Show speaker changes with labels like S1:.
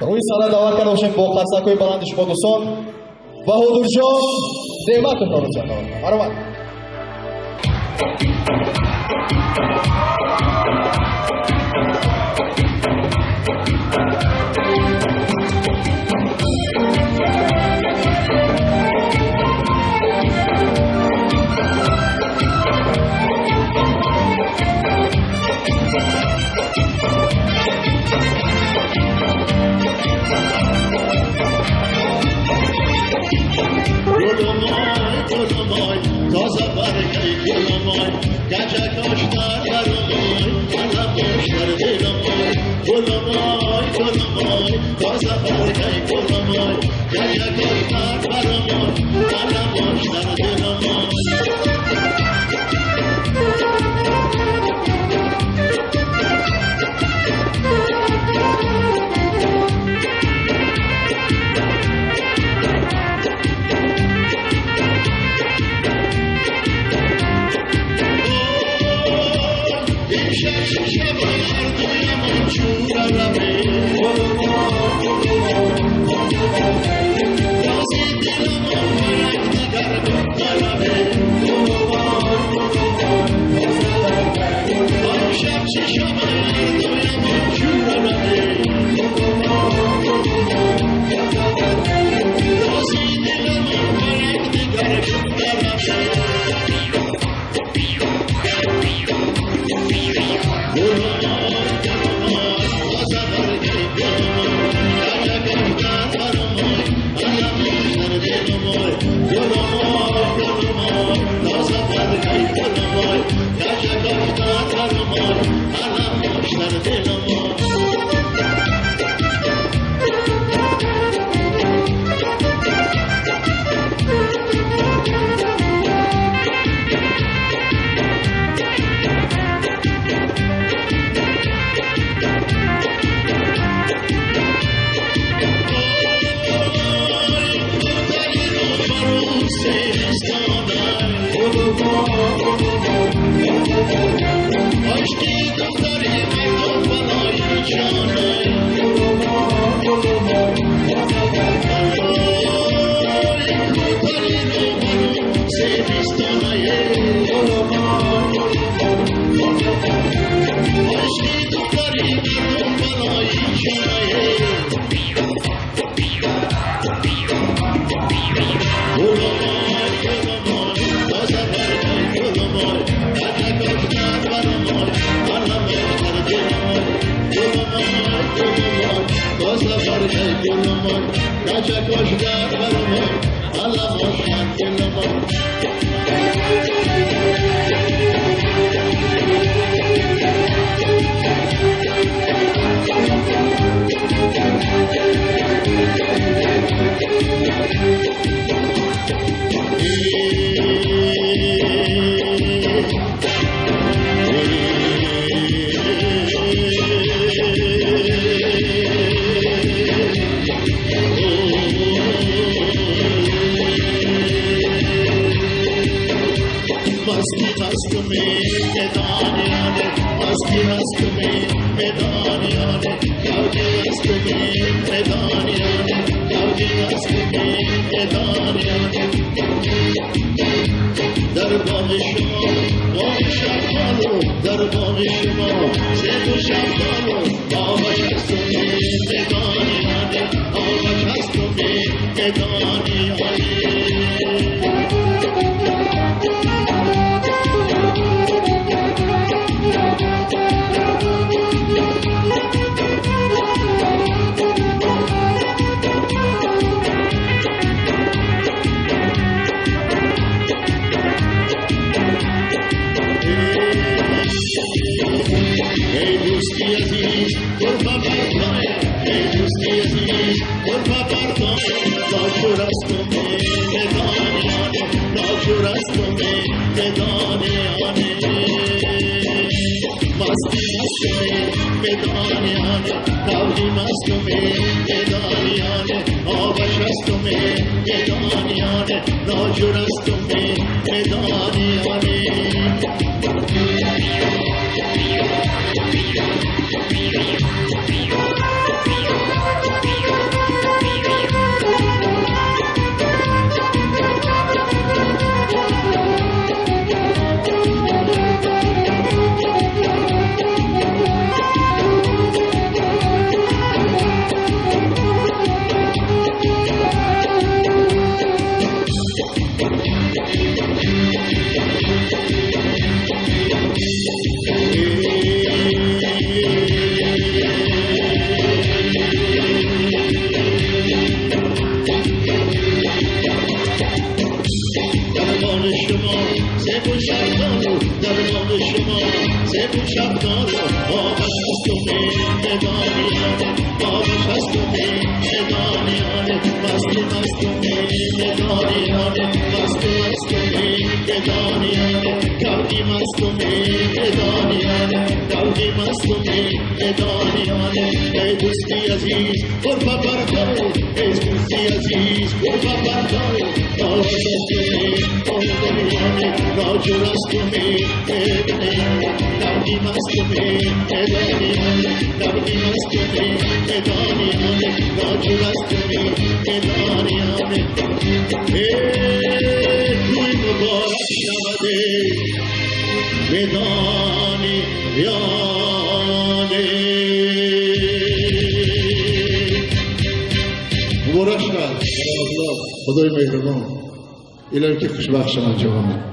S1: روی سالن دعوت کرده باشیم با قصدکوی بلند شما دوستان بهادر جان نعمت رو جان دعوت
S2: بگو شبدار آبش از تو میدانیانه آبش از تو میدانیانه مستو مستو میدانیانه مستو مستو میدانیانه کردی مستو میدانیانه کردی مستو میدانیانه ای دوستی عزیز قربا بردار ای دوستی عزیز قربا بردار آبش از تو میدانیانه راجل از تو میدانیانه کردی مستو میدانیانه کردی مستو میدانیانه راجل از تو میدانیانه روی مبارک شوده میدانیانه مبارک شد خدای مهربان الهی که خوشبخت شما جوانه